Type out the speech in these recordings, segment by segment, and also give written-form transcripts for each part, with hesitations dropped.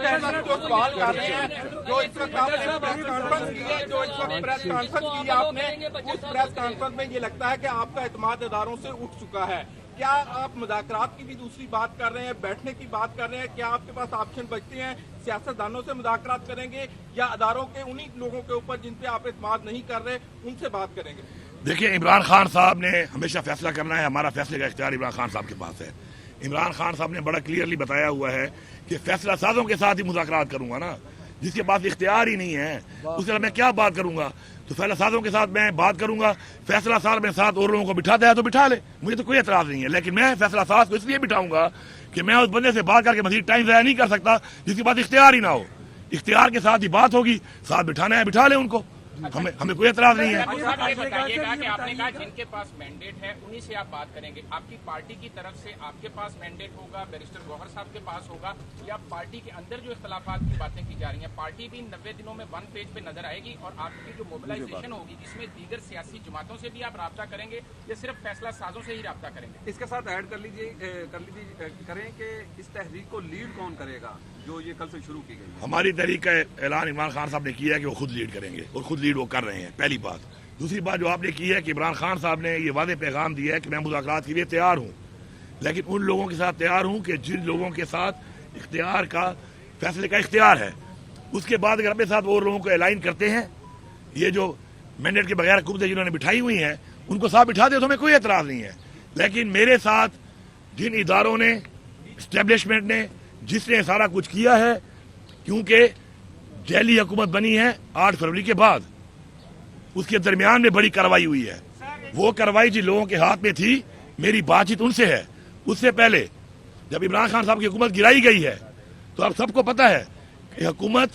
जो सवाल कर रहे हैं, जो इस वक्त आपने प्रेस कॉन्फ्रेंस की है, जो इस वक्त प्रेस कॉन्फ्रेंस की है आपने, उस प्रेस कॉन्फ्रेंस में ये लगता है कि आपका एतमाद इदारों से उठ चुका है। क्या आप मुज़ाकरात की भी दूसरी बात कर रहे हैं, बैठने की बात कर रहे हैं? क्या आपके पास ऑप्शन बचते हैं? सियासतदानों से मुज़ाकरात करेंगे या अदारों के उन्हीं लोगों के ऊपर जिन पे आप एतमाद नहीं कर रहे उनसे बात करेंगे? देखिए, इमरान खान साहब ने हमेशा फैसला करना है, हमारा फैसले का इख्तियार इमरान खान साहब के पास है। इमरान खान साहब ने बड़ा क्लियरली बताया हुआ है कि फैसला साजों के साथ ही मुज़ाकरात करूंगा ना, जिसके पास इख्तियार ही नहीं है उससे मैं क्या बात करूंगा। तो फैसला साजों के साथ मैं बात करूंगा, फैसला साज में साथ और लोगों को बिठाता है तो बिठा ले, मुझे तो कोई एतराज नहीं है। लेकिन मैं फैसला साज को इसलिए बिठाऊंगा कि मैं उस बंदे से बात करके मजीद टाइम ज़ाया नहीं कर सकता जिसके पास इख्तियार ही ना हो। इख्तियार के साथ ही बात होगी, साथ बिठाना है बिठा ले उनको, हमें कोई एतराज नहीं है। बताइएगा कि आपने कहा जिनके पास मैंडेट है उन्हीं से आप बात करेंगे, आपकी पार्टी की तरफ से आपके पास मैंडेट होगा, बैरिस्टर गौहर साहब के पास होगा, या पार्टी के अंदर जो इख्तलाफात की बातें की जा रही हैं, पार्टी भी 90 दिनों में वन पेज पे नजर आएगी और आपकी जो मोबिलाइजेशन होगी इसमें दीगर सियासी जमातों से भी आप राब्ता करेंगे या सिर्फ फैसला साजों से ही राब्ता करेंगे? इसके साथ ऐड कर करें कि इस तहरीक को लीड कौन करेगा जो ये कल से शुरू की गई है? हमारी तहरीक का ऐलान इमरान खान साहब ने किया है कि वो खुद लीड करेंगे और खुद लीड वो कर रहे हैं, पहली बात। दूसरी बात जो आपने की है कि इमरान खान साहब ने ये वादे पैगाम दिया है कि मैं मुज़ाकरात के लिए तैयार हूँ, लेकिन उन लोगों के साथ तैयार हूँ कि जिन लोगों के साथ इख्तियार का फैसले का इख्तियार है। उसके बाद अगर अपने साथ वो लोगों को अलाइन करते हैं, ये जो मैंडेट के बगैर हुकूमतें जिन्होंने बिठाई हुई हैं उनको साथ बिठा दे तो हमें कोई एतराज़ नहीं है। लेकिन मेरे साथ जिन इदारों ने, इस्टेब्लिशमेंट ने, जिसने सारा कुछ किया है, क्योंकि जैली हुकूमत बनी है 8 फरवरी के बाद, उसके दरमियान में बड़ी कार्रवाई हुई है। वो कार्रवाई जिन लोगों के हाथ में थी, मेरी बातचीत उनसे है। उससे पहले जब इमरान खान साहब की हुकूमत गिराई गई है तो अब सबको पता है कि हुकूमत,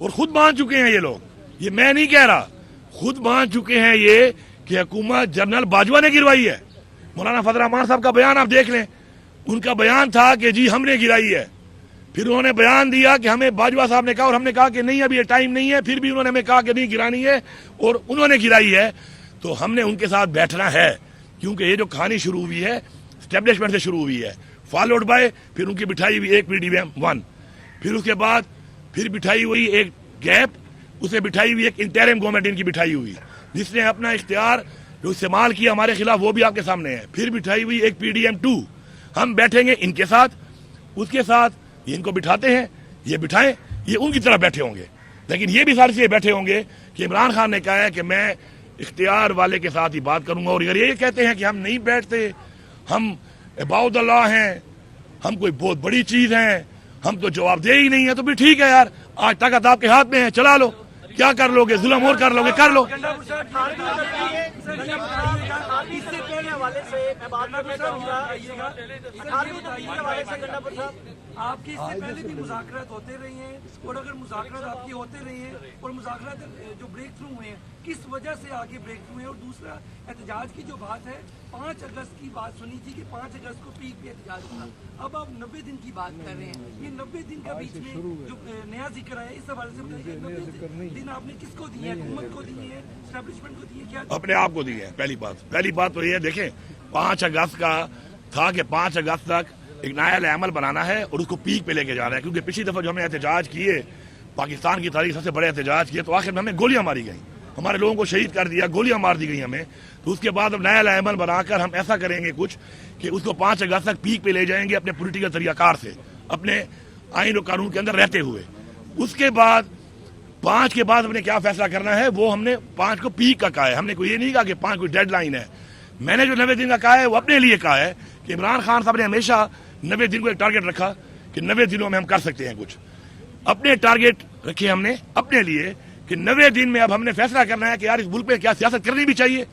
और खुद मान चुके हैं ये लोग, ये मैं नहीं कह रहा, खुद मान चुके हैं ये कि हुकूमत जनरल बाजवा ने गिरवाई है। मौलाना फजल रहमान साहब का बयान आप देख लें, उनका बयान था कि जी हमने गिराई है। फिर उन्होंने बयान दिया कि हमें बाजवा साहब ने कहा और हमने कहा कि नहीं अभी ये टाइम नहीं है, फिर भी उन्होंने हमें कहा कि नहीं गिरानी है और उन्होंने गिराई है। तो हमने उनके साथ बैठना है, क्योंकि ये जो कहानी शुरू हुई है स्टैब्लिशमेंट से शुरू हुई है, फॉलोड बाय फिर उनकी बिठाई हुई एक PDM 1, फिर उसके बाद फिर बिठाई हुई एक गैप, उसे बिठाई हुई एक इंटरिम गवर्नमेंट इनकी बिठाई हुई, जिसने अपना इख्तियार जो इस्तेमाल किया हमारे खिलाफ वो भी आपके सामने है। फिर बिठाई हुई एक PDM 2, हम बैठेंगे इनके साथ, उसके साथ ये इनको बिठाते हैं, ये बिठाएं, ये उनकी तरह बैठे होंगे। लेकिन ये भी सारे से बैठे होंगे कि इमरान खान ने कहा है कि मैं इख्तियार वाले के साथ ही बात करूंगा, और अगर ये कहते हैं कि हम नहीं बैठते, हम अबाउट द लॉ हैं, हम कोई बहुत बड़ी चीज हैं, हम तो जवाबदेह ही नहीं है, तो भी ठीक है यार, आज ताकत आपके हाथ में है, चला लो, क्या कर लोगे, जुल्म और कर लोगे, कर लो। आपकी इससे पहले भी मुज़ाकरात होते रही हैं, और अगर मुज़ाकरात आपकी होते रही हैं और मुज़ाकरात जो ब्रेक थ्रू हुए हैं किस वजह से आगे ब्रेक थ्रू हुए हैं? और दूसरा, एहतजाज की जो बात है 5 अगस्त की बात सुनी थी कि 5 अगस्त को पीक पे एहतजाज होगा, अब आप 90 दिन की बात कर रहे हैं। ये 90 दिन का बीच में जो नया जिक्र है, इस हवाले से बताइए, 90 दिन आपने किसको दिए हैं? हुकूमत को दिए हैं, एस्टेब्लिशमेंट को दिए, क्या अपने आप को दिए हैं? पहली बात तो ये देखें, 5 अगस्त का था कि 5 अगस्त तक एक नया अमल बनाना है और उसको पीक पे लेके जा रहा है। क्योंकि पिछली दफा जो हमने एहतजाज किए, पाकिस्तान की तारीख सबसे बड़े एहतजाज किए, तो आखिर में हमें गोलियां मारी गई, हमारे लोगों को शहीद कर दिया, गोलियां मार दी गई हमें। तो उसके बाद अब नया अमल बनाकर हम ऐसा करेंगे कुछ कि उसको 5 अगस्त तक पीक पे ले जाएंगे अपने पॉलिटिकल तरीकाकार से, अपने आइन और कानून के अंदर रहते हुए। उसके बाद 5 के बाद हमने क्या फैसला करना है, वो हमने 5 को पीक का कहा है। हमने कोई ये नहीं कहा कि 5 कोई डेडलाइन है। मैंने जो 90 दिन का कहा है वो अपने लिए कहा है कि इमरान खान साहब ने हमेशा 90 दिन को एक टारगेट रखा कि 90 दिनों में हम कर सकते हैं कुछ, अपने टारगेट रखे हमने अपने लिए कि 90 दिन में अब हमने फैसला करना है कि यार इस मुल्क में क्या सियासत करनी भी चाहिए,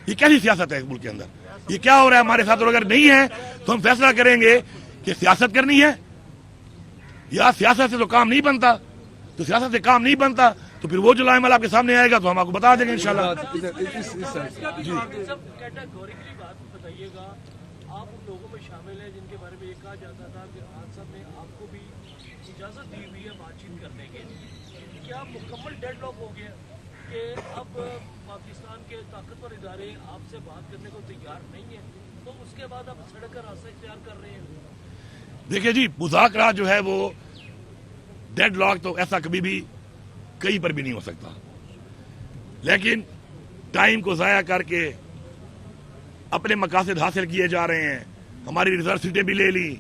ये कैसी सियासत है इस मुल्क के अंदर, ये क्या हो रहा है हमारे साथ। और अगर नहीं है तो हम फैसला करेंगे कि सियासत करनी है, या सियासत से तो काम नहीं बनता, तो सियासत से काम नहीं बनता तो फिर वो जो लाइमल आपके सामने आएगा तो हम आपको बता देंगे इंशाल्लाह। आप उन लोगों में शामिल हैं जिनके बारे में ये कहा जाता था कि खान साहब ने आपको भी इजाज़त दी हुई है बातचीत करने के लिए, क्या मुकम्मल डेडलॉक हो गया कि अब पाकिस्तान के ताकतवर इदारे आपसे बात करने को तैयार नहीं है, तो उसके बाद आप सड़क का रास्ता इख्तियार कर रहे हैं? देखिए जी, मुज़ाकरात जो है वो डेड लॉक तो ऐसा कभी भी कहीं पर भी नहीं हो सकता, लेकिन टाइम को ज़ाया करके अपने मकासद हासिल किए जा रहे हैं। हमारी रिजर्व सीटें भी ले ली,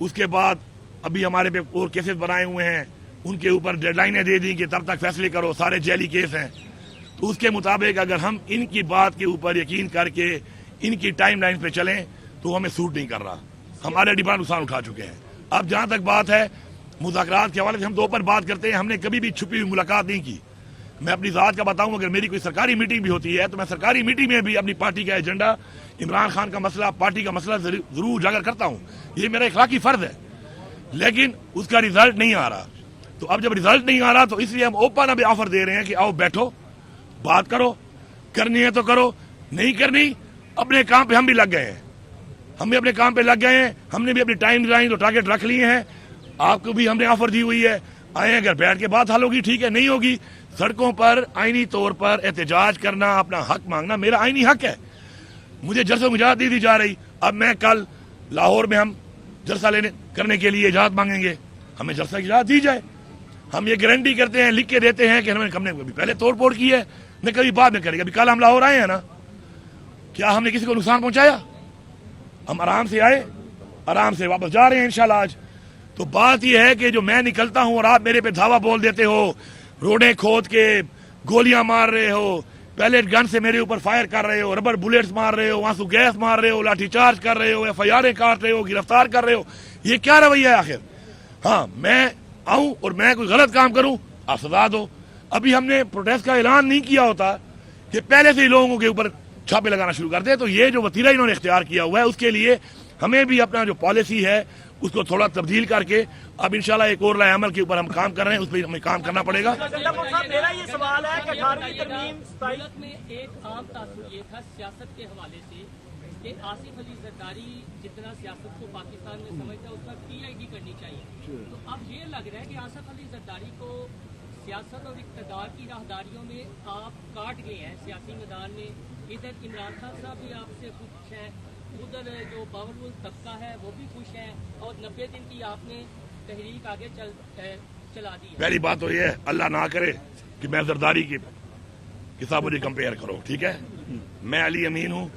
उसके बाद अभी हमारे पे और केसेस बनाए हुए हैं, उनके ऊपर डेडलाइनें दे दी कि तब तक फैसले करो, सारे जेली केस हैं। तो उसके मुताबिक अगर हम इनकी बात के ऊपर यकीन करके इनकी टाइम लाइन पे चलें तो हमें सूट नहीं कर रहा। हमारे डिमांड नुकसान उठा चुके हैं। अब जहाँ तक बात है मुज़ाकरात के हवाले से, हम दो पर बात करते हैं, हमने कभी भी छुपी हुई मुलाकात नहीं की। मैं अपनी ज़ात का बताऊं, अगर मेरी कोई सरकारी मीटिंग भी होती है तो मैं सरकारी मीटिंग में भी अपनी पार्टी का एजेंडा, इमरान खान का मसला, पार्टी का मसला जरूर उजागर करता हूं। ये मेरा इखलाकी फर्ज है, लेकिन उसका रिजल्ट नहीं आ रहा। तो अब जब रिजल्ट नहीं आ रहा तो इसलिए हम ओपन अभी ऑफर दे रहे हैं कि आओ बैठो, बात करो, करनी है तो करो, नहीं करनी अपने काम पे हम भी लग गए हैं। हम भी अपने काम पे लग गए हैं, हमने भी अपनी टाइम लाइन और टारगेट रख लिए हैं। आपको भी हमने ऑफर दी हुई है, आए अगर बैठ के बात हल होगी ठीक है, नहीं होगी सड़कों पर आईनी तौर पर एहतजाज करना, अपना हक मांगना मेरा आईनी हक है। मुझे जलसों में इजाजत दी जा रही। अब मैं कल लाहौर में हम जलसा करने के लिए इजाजत मांगेंगे, हमें जलसा की इजाजत दी जाए। हम ये गारंटी करते हैं, लिख के देते हैं कि हमने कभी पहले तोड़ फोड़ की है, न कभी बाद में करेंगे। अभी कल हम लाहौर आए हैं ना, क्या हमने किसी को नुकसान पहुंचाया? हम आराम से आए, आराम से वापस जा रहे हैं इंशाल्लाह आज। तो बात यह है कि जो मैं निकलता हूं और आप मेरे पे धावा बोल देते हो, रोडें खोद के गोलियां मार रहे हो, पैलेट गन से मेरे ऊपर फायर कर रहे हो, रबर बुलेट्स मार रहे हो, आंसू गैस मार रहे हो, लाठीचार्ज कर रहे हो, FIR काट रहे हो, गिरफ्तार कर रहे हो, ये क्या रवैया है आखिर? हाँ, मैं आऊं और मैं कोई गलत काम करूं, आप सजा दो। अभी हमने प्रोटेस्ट का ऐलान नहीं किया होता कि पहले से ही लोगों के ऊपर छापे लगाना शुरू कर दे। तो ये जो वतीरा इन्होंने इख्तियार किया हुआ है, उसके लिए हमें भी अपना जो पॉलिसी है उसको थोड़ा तब्दील करके अब इंशाल्लाह एक और लाए अमल के ऊपर हम काम कर रहे हैं, उस पर हमें काम करना पड़ेगा। मेरा ये सवाल है कि 18वीं तरमीम मुल्क में एक आम तासुर ये था सियासत के हवाले से कि आसिफ अली जरदारी जितना सियासत को पाकिस्तान में समझता है उसका PID करनी चाहिए। तो अब ये लग रहा है कि आसिफ अली जरदारी को सियासत और इक़्तिदार की राहदारियों में आप काट गए हैं सियासी मैदान में। इधर इमरान खान साहब भी आपसे खुश हैं, उधर जो बावरपुर तबका है वो भी खुश है, और 90 दिन की आपने तहरीक आगे चला दी है। पहली बात तो ये है, अल्लाह ना करे कि मैं जरदारी के साथ मुझे कंपेयर करो, ठीक है? मैं अली अमीन हूँ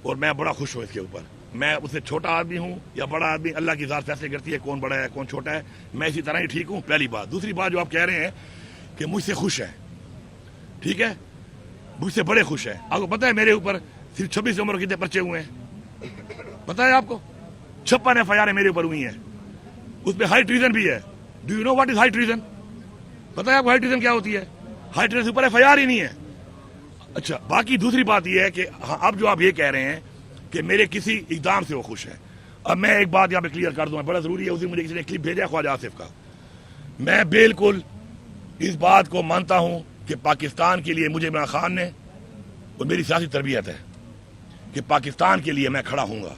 और मैं बड़ा खुश हूँ इसके ऊपर। मैं उससे छोटा आदमी हूँ या बड़ा आदमी, अल्लाह की ज़ात फैसले करती है कौन बड़ा है कौन छोटा है। मैं इसी तरह ही ठीक हूँ, पहली बात। दूसरी बात जो आप कह रहे हैं कि मुझसे खुश है, ठीक है, मुझसे बड़े खुश है। आपको पता है मेरे ऊपर सिर्फ 26 उम्र कितने पर्चे हुए हैं पता है आपको? 56 FIR मेरे ऊपर हुई है, उसमें हाई ट्रीजन भी है। Do you know what is high treason? पता है आपको हाई ट्रीजन क्या होती है? हाई ट्रीजन ऊपर FIR ही नहीं है। अच्छा, बाकी दूसरी बात यह है कि हाँ, अब जो आप ये कह रहे हैं कि मेरे किसी इकदाम से वो खुश है, अब मैं एक बात यहाँ पे क्लियर कर दूँ, बड़ा जरूरी है। उसी मुझे किसी ने क्लिप भेजा ख्वाजा आसिफ का। मैं बिल्कुल इस बात को मानता हूँ कि पाकिस्तान के लिए मुझे इमरान खान ने, और मेरी सियासी तरबियत है कि पाकिस्तान के लिए मैं खड़ा हूँगा।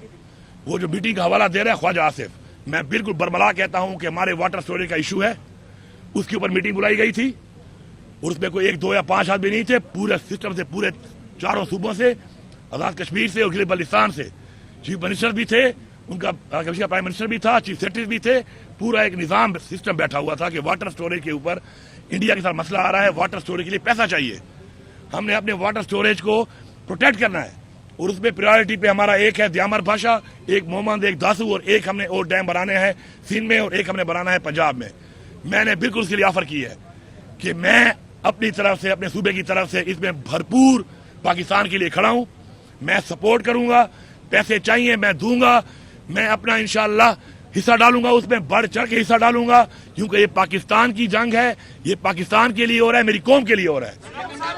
वो जो मीटिंग का हवाला दे रहा है ख्वाजा आसिफ, मैं बिल्कुल बरमला कहता हूं कि हमारे वाटर स्टोरेज का इशू है, उसके ऊपर मीटिंग बुलाई गई थी और उसमें कोई 1, 2 या 5 आदमी नहीं थे, पूरे सिस्टम से, पूरे चारों सूबों से, आजाद कश्मीर से और गिलगित बल्तिस्तान से चीफ मिनिस्टर भी थे, उनका प्राइम मिनिस्टर भी था, चीफ सेक्रेटरी भी थे। पूरा एक निजाम सिस्टम बैठा हुआ था कि वाटर स्टोरेज के ऊपर इंडिया के साथ मसला आ रहा है, वाटर स्टोरेज के लिए पैसा चाहिए, हमने अपने वाटर स्टोरेज को प्रोटेक्ट करना है। और उसमें प्रायोरिटी पे हमारा एक है दयामर भाषा, एक मोहम्मद, एक दासू, और एक हमने और डैम बनाने हैं सिंध में और एक हमने बनाना है पंजाब में। मैंने बिल्कुल उसके लिए ऑफर की है कि मैं अपनी तरफ से, अपने सूबे की तरफ से इसमें भरपूर पाकिस्तान के लिए खड़ा हूं। मैं सपोर्ट करूंगा, पैसे चाहिए मैं दूंगा, मैं अपना इंशाअल्लाह हिस्सा डालूंगा, उसमें बढ़ चढ़ के हिस्सा डालूंगा, क्योंकि ये पाकिस्तान की जंग है, ये पाकिस्तान के लिए हो रहा है, मेरी कौम के लिए हो रहा है।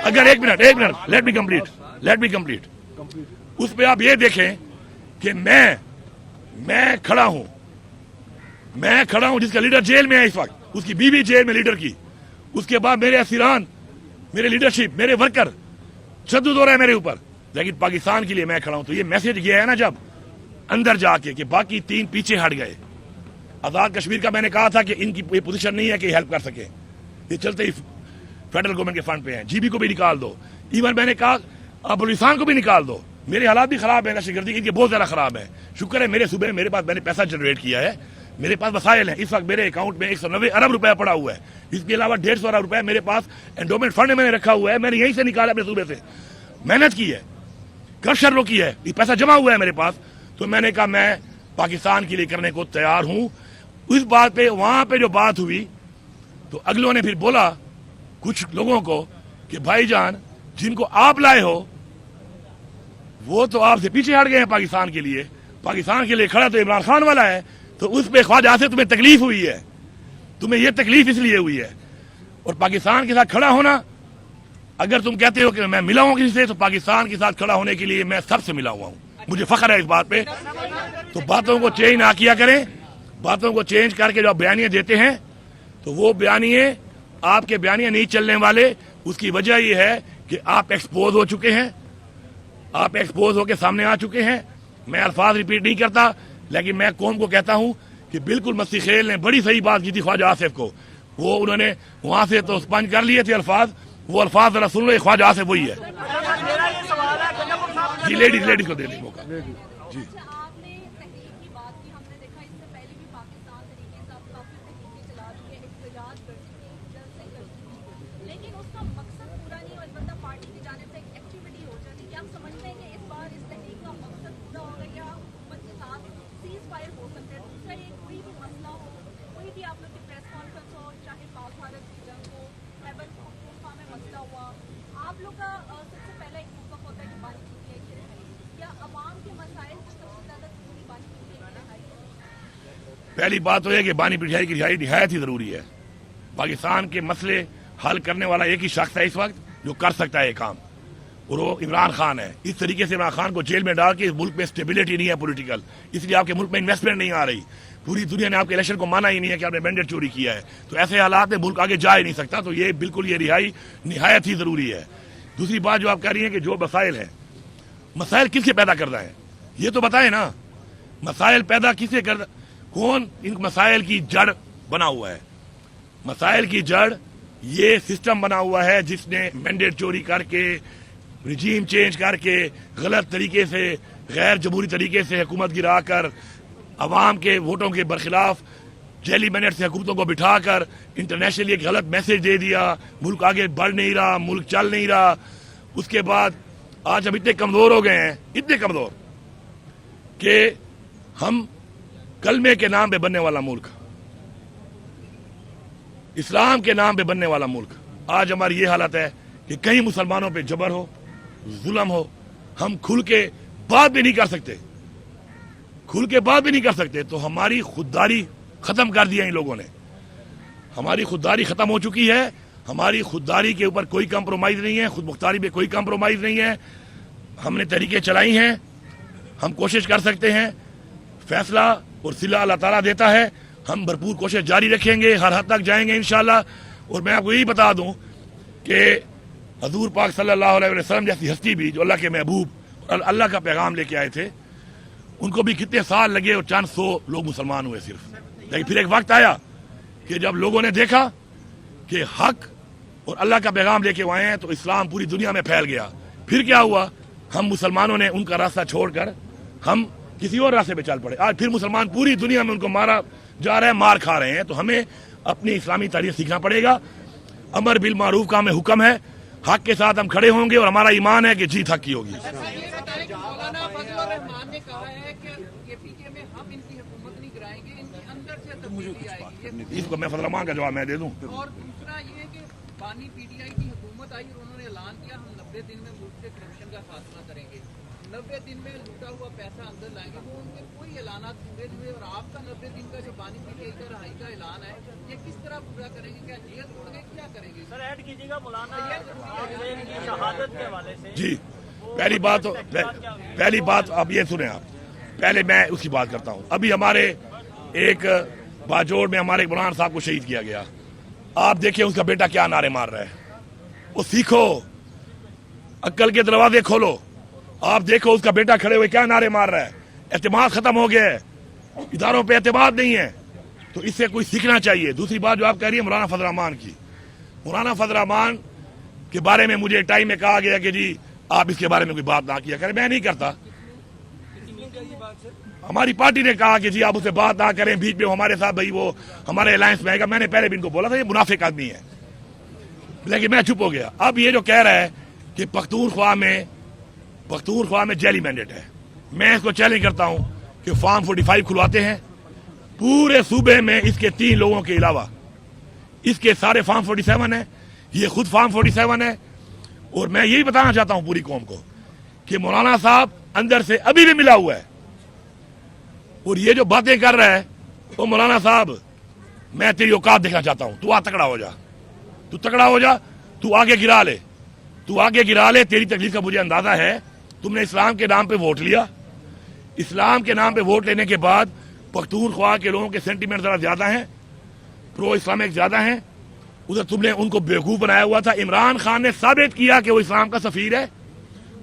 अगर एक मिनट लेट मी कंप्लीट उसमें आप ये देखें कि मैं खड़ा हूं जिसका लीडर जेल में है इस वक्त, उसकी बीवी जेल में लीडर की, उसके बाद मेरे असीरान, मेरे लीडरशिप, मेरे वर्कर तशद्दुद हो रहा है मेरे ऊपर, लेकिन पाकिस्तान के लिए मैं खड़ा हूं। तो ये मैसेज गया है ना जब अंदर जाके कि बाकी 3 पीछे हट गए। आजाद कश्मीर का मैंने कहा था कि इनकी ये पोजीशन नहीं है कि हेल्प कर सके, ये चलते ही फेडरल गवर्नमेंट के फंड पे हैं, GB को भी निकाल दो, इवन मैंने कहा बलूचिस्तान को भी निकाल दो। मेरे हालात भी खराब है, नशेगर्दी इनके बहुत ज्यादा खराब है। शुक्र है मेरे सूबे में मेरे पास मैंने पैसा जनरेट किया है, میرے پاس وسائل ہیں. اس وقت میرے اکاؤنٹ میں 190 ارب روپے پڑا ہوا ہے. اس کے علاوہ 150 ارب روپے میرے پاس انڈومنٹ فنڈ میں نے رکھا ہوا ہے. میں نے یہیں سے نکالا اپنے صوبے سے, محنت کی ہے, کرشر رو کی ہے, یہ پیسہ جمع ہوا ہے میرے پاس. تو میں نے کہا میں پاکستان کے لیے کرنے کو تیار ہوں. اس بات پہ وہاں پہ جو بات ہوئی تو اگلوں نے پھر بولا کچھ لوگوں کو کہ بھائی جان جن کو آپ لائے ہو وہ تو آپ سے پیچھے ہٹ گئے ہیں پاکستان کے لیے. پاکستان کے لیے کھڑا تو عمران خان والا ہے, تو اس پہ خواجہ سے تمہیں تکلیف ہوئی ہے. تمہیں یہ تکلیف اس لیے ہوئی ہے. اور پاکستان کے ساتھ کھڑا ہونا, اگر تم کہتے ہو کہ میں ملا ہوں کسی سے, تو پاکستان کے ساتھ کھڑا ہونے کے لیے میں سب سے ملا ہوا ہوں. مجھے فخر ہے اس بات پہ. تو باتوں کو چینج نہ کیا کریں. باتوں کو چینج کر کے جو آپ بیانیے دیتے ہیں تو وہ بیانیے آپ کے بیانیے نہیں چلنے والے. اس کی وجہ یہ ہے کہ آپ ایکسپوز ہو چکے ہیں, آپ ایکسپوز ہو کے سامنے آ چکے ہیں. میں الفاظ ریپیٹ نہیں کرتا, لیکن میں قوم کو کہتا ہوں کہ بالکل مستی خیل نے بڑی صحیح بات کی تھی خواجہ آصف کو. وہ انہوں نے وہاں سے تو اسپنج کر لیے تھے الفاظ, وہ الفاظ ذرا سن لو. خواجہ آصف وہی ہے. جی لیڈیز کو دے دیں موقع. جی پہلی بات تو یہ کہ بانی پٹھائی کی رہائی نہایت ہی ضروری ہے. پاکستان کے مسئلے حل کرنے والا ایک ہی شخص ہے اس وقت جو کر سکتا ہے یہ کام, اور وہ عمران خان ہے. اس طریقے سے عمران خان کو جیل میں ڈال کے اس ملک میں اسٹیبلٹی نہیں ہے پولیٹیکل, اس لیے آپ کے ملک میں انویسٹمنٹ نہیں آ رہی. پوری دنیا نے آپ کے الیکشن کو مانا ہی نہیں ہے کہ آپ نے مینڈیٹ چوری کیا ہے. تو ایسے حالات میں ملک آگے جا ہی نہیں سکتا. تو یہ بالکل یہ رہائی نہایت ہی ضروری ہے. دوسری بات جو آپ کہہ رہی ہیں کہ جو مسائل ہیں, مسائل کس کے پیدا کرتا ہے یہ تو بتائیں نا. مسائل پیدا کس سے کرتا, کون ان مسائل کی جڑ بنا ہوا ہے؟ مسائل کی جڑ یہ سسٹم بنا ہوا ہے جس نے مینڈیٹ چوری کر کے, رجیم چینج کر کے, غلط طریقے سے, غیر جمہوری طریقے سے حکومت گرا کر, عوام کے ووٹوں کے برخلاف جیلی مینڈیٹ سے حکومتوں کو بٹھا کر انٹرنیشنلی ایک غلط میسج دے دیا. ملک آگے بڑھ نہیں رہا, ملک چل نہیں رہا. اس کے بعد آج ہم اتنے کمزور ہو گئے ہیں, اتنے کمزور کہ ہم کلمے کے نام پہ بننے والا ملک, اسلام کے نام پہ بننے والا ملک, آج ہماری یہ حالت ہے کہ کہیں مسلمانوں پہ جبر ہو, ظلم ہو, ہم کھل کے بات بھی نہیں کر سکتے, کھل کے بات بھی نہیں کر سکتے. تو ہماری خودداری ختم کر دیا ان لوگوں نے. ہماری خودداری ختم ہو چکی ہے. ہماری خودداری کے اوپر کوئی کمپرومائز نہیں ہے, خود مختاری پہ کوئی کمپرومائز نہیں ہے. ہم نے تحریکیں چلائی ہیں, ہم کوشش کر سکتے ہیں. فیصلہ اور صلہ اللہ تعالیٰ دیتا ہے. ہم بھرپور کوشش جاری رکھیں گے, ہر حد تک جائیں گے انشاءاللہ. اور میں آپ کو یہی بتا دوں کہ حضور پاک صلی اللہ علیہ وسلم جیسی ہستی بھی جو اللہ کے محبوب اور اللہ کا پیغام لے کے آئے تھے, ان کو بھی کتنے سال لگے اور چند سو لوگ مسلمان ہوئے صرف. لیکن پھر ایک وقت آیا کہ جب لوگوں نے دیکھا کہ حق اور اللہ کا پیغام لے کے آئے ہیں تو اسلام پوری دنیا میں پھیل گیا. پھر کیا ہوا, ہم مسلمانوں نے ان کا راستہ چھوڑ کر ہم کسی اور راستے پہ چل پڑے. آج پھر مسلمان پوری دنیا میں ان کو مارا جا رہا ہے, مار کھا رہے ہیں. تو ہمیں اپنی اسلامی تاریخ سیکھنا پڑے گا. امر بالمعروف کا ہمیں حکم ہے, حق کے ساتھ ہم کھڑے ہوں گے اور ہمارا ایمان ہے کہ جیت حق کی ہوگی. اس کو میں فضل الرحمان کا جواب میں دے دوں. اور دوسرا یہ کہ بانی پی ٹی آئی کی حکومت آئی اور انہوں نے اعلان کیا ہم 90 دن میں ملک سے کرپشن کا خاتمہ کریں گے, 90 دن میں لوٹا ہوا پیسہ اندر لائیں گے. وہ ان کے کوئی اعلانات پورے نہیں ہوئے. اور آپ کا 90 دن کا جو بانی پی ٹی آئی کا رہائی کا اعلان ہے یہ کس طرح پورا کریں گے؟ کیا جیل چھوڑ گے, کیا کریں گے؟ سر ایڈ کیجیے گا مولانا حسین کی شہادت کے حوالے سے. جی پہلی بات اب یہ سنیں آپ, پہلے میں اس کی بات کرتا ہوں. ابھی ہمارے ایک باجوڑ میں ہمارے مولانا صاحب کو شہید کیا گیا. آپ دیکھیں اس کا بیٹا کیا نعرے مار رہا ہے. وہ سیکھو, عقل کے دروازے کھولو. آپ دیکھو اس کا بیٹا کھڑے ہوئے کیا نعرے مار رہا ہے. اعتماد ختم ہو گیا ہے, اداروں پہ اعتماد نہیں ہے. تو اس سے کوئی سیکھنا چاہیے. دوسری بات جو آپ کہہ رہی ہیں مولانا فضل الرحمان کی, مولانا فضل الرحمان کے بارے میں مجھے ٹائم میں کہا گیا کہ جی آپ اس کے بارے میں کوئی بات نہ کیا کریں. میں نہیں کرتا. हमारी पार्टी ने कहा कि जी आप उससे बात ना करें, बीच में हमारे साथ भाई वो हमारे अलायंस में आएगा। मैंने पहले भी इनको बोला था ये मुनाफिक आदमी है, लेकिन मैं चुप हो गया। अब ये जो कह रहा है कि पख्तूनख्वा में जेली मैंडेट है, मैं इसको चैलेंज करता हूं कि फार्म 45 खुलवाते हैं पूरे सूबे में, इसके 3 लोगों के अलावा इसके सारे फार्म 47 है, ये खुद फार्म 47 है। और मैं यही बताना चाहता हूं पूरी कौम को कि मौलाना साहब अंदर से अभी भी मिला हुआ है, और ये जो बातें कर रहा है वो मौलाना साहब मैं तेरी औकात देखना चाहता हूं। तू तगड़ा हो जा, तू तगड़ा हो जा, तू आगे गिरा ले, तू आगे गिरा ले। तेरी तकलीफ का मुझे अंदाजा है। तुमने इस्लाम के नाम पे वोट लिया, इस्लाम के नाम पे वोट लेने के बाद पख्तूनख्वा के लोगों के सेंटीमेंट जरा ज्यादा हैं, प्रो इस्लामिक ज्यादा हैं। उधर तुमने उनको बेवकूफ बनाया हुआ था। इमरान खान ने साबित किया कि वो इस्लाम का सफीर है,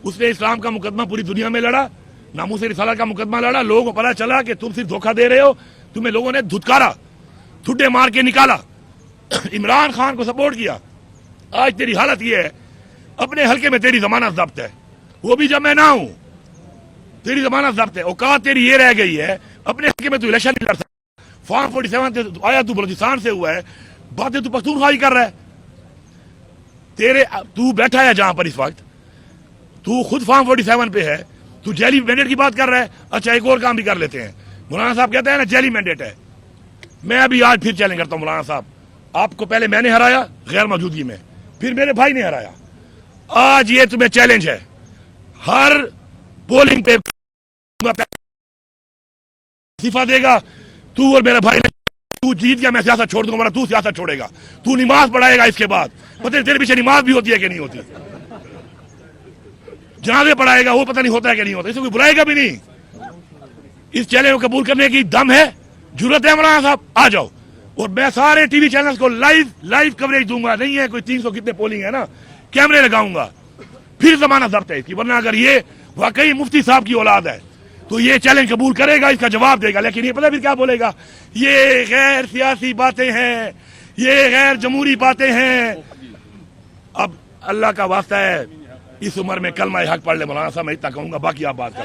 उसने इस्लाम का मुकदमा पूरी दुनिया में लड़ा, नामूस रिसालत का मुकदमा लड़ा। लोगों को पता चला कि तुम सिर्फ धोखा दे रहे हो, तुम्हें लोगों ने धुतकारा, ठुड्डे मार के निकाला, इमरान खान को सपोर्ट किया। आज तेरी हालत ये है, अपने हल्के में तेरी जमानत जब्त है, वो भी जब मैं ना हूं, तेरी जमानत जब्त है। औकात तेरी ये रह गई है, अपने हल्के में तू इलेक्शन नहीं लड़ सकता। फॉर्म 47 से आया, तू बलूचिस्तान से हुआ है, बातें तू पख्तूनख्वाही कर रहा है। तू बैठा है जहां पर इस वक्त, तू खुद फॉर्म 47 पे है, तू जेली मैंडेट की बात कर रहा है। अच्छा एक और काम भी कर लेते हैं, मौलाना साहब कहते हैं ना जेली मैंडेट है। मैं अभी आज फिर चैलेंज करता हूं मौलाना साहब, आपको पहले मैंने हराया गैर मौजूदगी में, फिर मेरे भाई ने हराया, आज ये तुम्हें चैलेंज है। हर पोलिंग पे इस्तीफा देगा तू और मेरा भाई ने। तू जीत गया, मैं सियासत छोड़ दूंगा, तू सियासत छोड़ेगा, तू नमाज पढ़ाएगा इसके बाद। पता नहीं तेरे पीछे नमाज भी होती है कि नहीं होती, जनाजे पढ़ाएगा, वो पता नहीं होता है कि नहीं होता, इसे कोई बुलाएगा भी नहीं। इस चैलेंज को कबूल करने की दम है, जरूरत है मौलाना साहब, आ जाओ। और मैं सारे टीवी चैनल्स को लाइव कवरेज दूंगा। नहीं है कोई 300 कितने पोलिंग है ना, कैमरे लगाऊंगा, फिर जमानत जब्त है इसकी। वरना अगर ये वाकई मुफ्ती साहब की औलाद है तो ये चैलेंज कबूल करेगा, इसका जवाब देगा। लेकिन ये पता फिर क्या बोलेगा, ये गैर सियासी बातें हैं, ये गैर जमहूरी बातें हैं। अब अल्लाह का वास्ता है, इस उम्र में कलमा हक पढ़ ले मौलाना साहब, मैं इतना कहूंगा, बाकी आप बात कर लें।